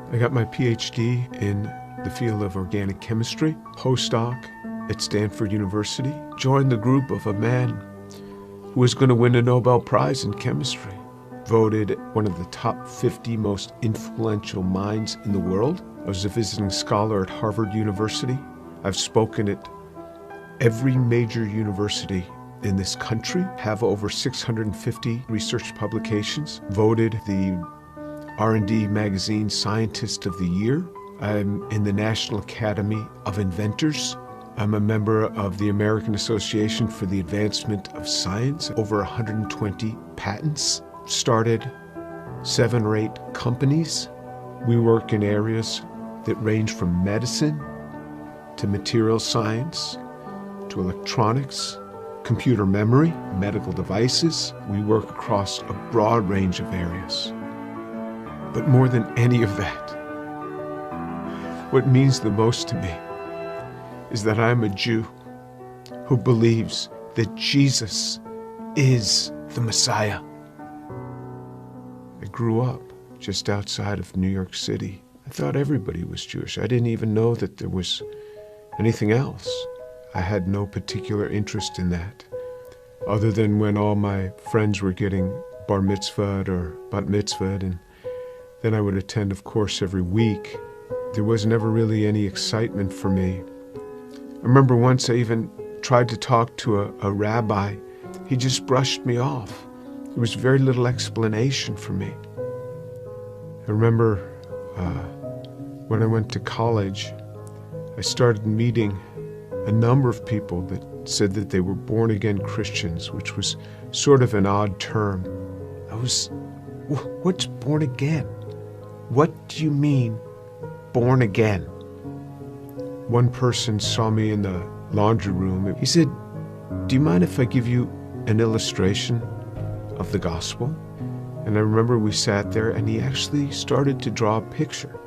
I got my PhD in the field of organic chemistry, postdoc at Stanford University, joined the group of a man who was going to win a Nobel Prize in chemistry, voted one of the top 50 most influential minds in the world. I was a visiting scholar at Harvard University. I've spoken at every major university in this country, have over 650 research publications, voted the R&D magazine Scientist of the Year. I'm in the National Academy of Inventors. I'm a member of the American Association for the Advancement of Science, over 120 patents, started 7 or 8 companies. We work in areas that range from medicine to material science to electronics, computer memory, medical devices. We work across a broad range of areas. But more than any of that, what means the most to me is that I'm a Jew who believes that Jesus is the Messiah. I grew up just outside of New York City. I thought everybody was Jewish. I didn't even know that there was anything else. I had no particular interest in that, other than when all my friends were getting bar mitzvahed or bat mitzvahed, and then I would attend, of course, every week. There was never really any excitement for me. I remember once I even tried to talk to a rabbi. He just brushed me off. There was very little explanation for me. I remember when I went to college, I started meeting a number of people that said that they were born-again Christians, which was sort of an odd term. What's born again? What do you mean, born again? One person saw me in the laundry room. He said, "Do you mind if I give you an illustration of the gospel?" And I remember we sat there and he actually started to draw a picture.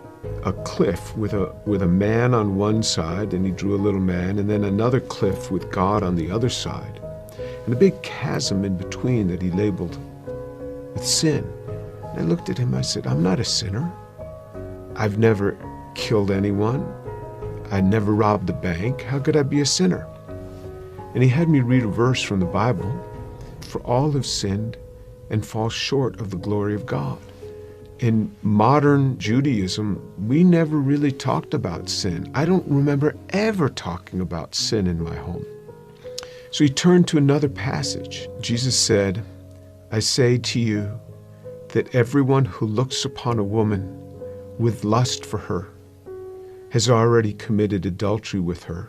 A cliff with a man on one side, and he drew a little man, and then another cliff with God on the other side, and a big chasm in between that he labeled with sin. And I looked at him, I said, "I'm not a sinner. I've never killed anyone. I never robbed a bank. How could I be a sinner?" And he had me read a verse from the Bible. "For all have sinned and fall short of the glory of God." In modern Judaism, we never really talked about sin. I don't remember ever talking about sin in my home. So he turned to another passage. Jesus said, "I say to you that everyone who looks upon a woman with lust for her has already committed adultery with her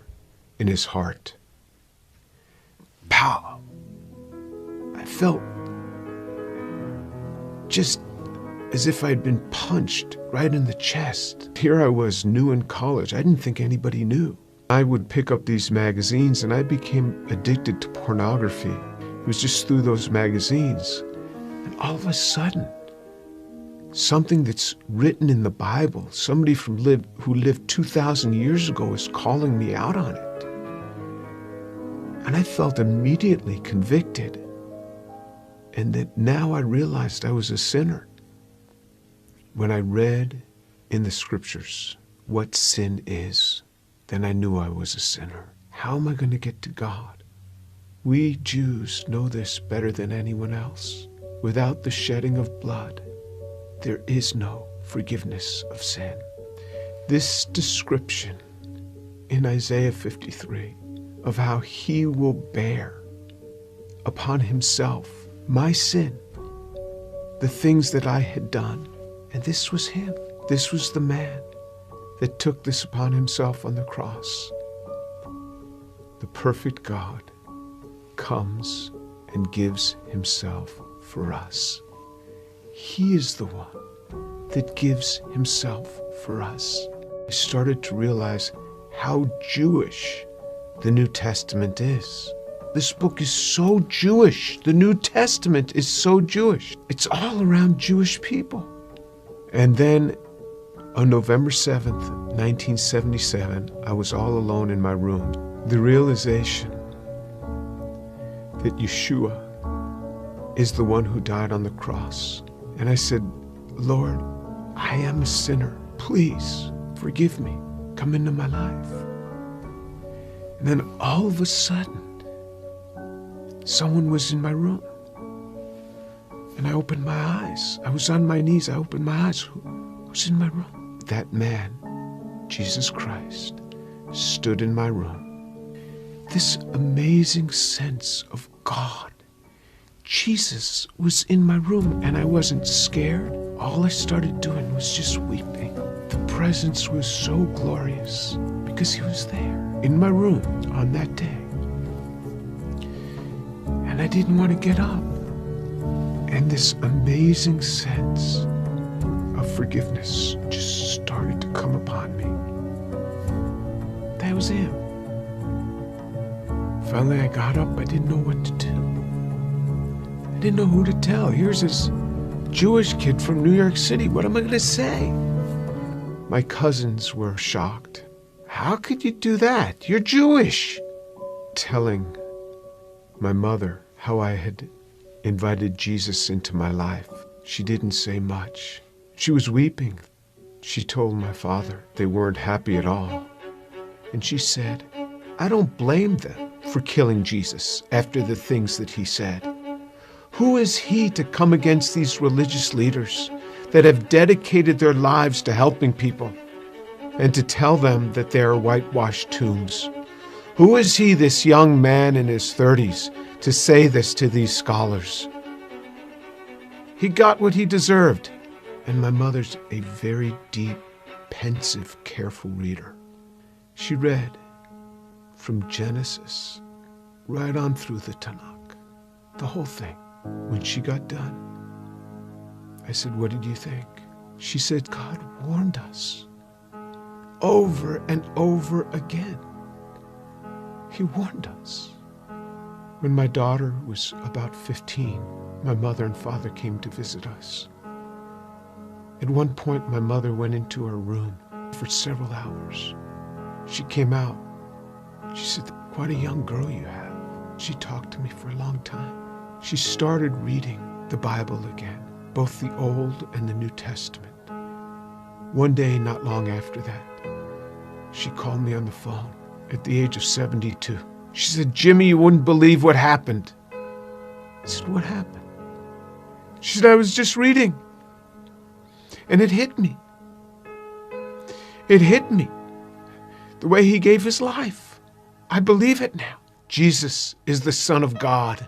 in his heart." Pow! I felt just as if I'd been punched right in the chest. Here I was, new in college. I didn't think anybody knew. I would pick up these magazines and I became addicted to pornography. It was just through those magazines. And all of a sudden, something that's written in the Bible, somebody who lived 2,000 years ago is calling me out on it. And I felt immediately convicted. And that now I realized I was a sinner. When I read in the scriptures what sin is, then I knew I was a sinner. How am I going to get to God? We Jews know this better than anyone else. Without the shedding of blood, there is no forgiveness of sin. This description in Isaiah 53 of how he will bear upon himself my sin, the things that I had done. And this was him. This was the man that took this upon himself on the cross. The perfect God comes and gives himself for us. He is the one that gives himself for us. I started to realize how Jewish the New Testament is. This book is so Jewish. The New Testament is so Jewish. It's all around Jewish people. And then on November 7th, 1977, I was all alone in my room. The realization that Yeshua is the one who died on the cross. And I said, "Lord, I am a sinner. please forgive me. Come into my life. And then all of a sudden, someone was in my room. And I opened my eyes. I was on my knees. I opened my eyes. Who's in my room? That man, Jesus Christ, stood in my room. This amazing sense of God. Jesus was in my room, and I wasn't scared. All I started doing was just weeping. The presence was so glorious because he was there in my room on that day. And I didn't want to get up. And this amazing sense of forgiveness just started to come upon me. That was him. Finally, I got up. I didn't know what to do. I didn't know who to tell. Here's this Jewish kid from New York City. What am I going to say? My cousins were shocked. How could you do that? You're Jewish. Telling my mother how I had invited Jesus into my life. She didn't say much. She was weeping. She told my father they weren't happy at all. And she said, I don't blame them for killing Jesus after the things that he said. Who is he to come against these religious leaders that have dedicated their lives to helping people and to tell them that they are whitewashed tombs? Who is he, this young man in his 30s, to say this to these scholars? He got what he deserved. And my mother's a very deep, pensive, careful reader. She read from Genesis right on through the Tanakh, the whole thing. When she got done, I said, what did you think? She said, God warned us over and over again. He warned us. When my daughter was about 15, my mother and father came to visit us. At one point, my mother went into her room for several hours. She came out. She said, quite a young girl you have. She talked to me for a long time. She started reading the Bible again, both the Old and the New Testament. One day, not long after that, she called me on the phone at the age of 72. She said, Jimmy, you wouldn't believe what happened. I said, what happened? She said, I was just reading. And it hit me. It hit me. The way he gave his life. I believe it now. Jesus is the Son of God.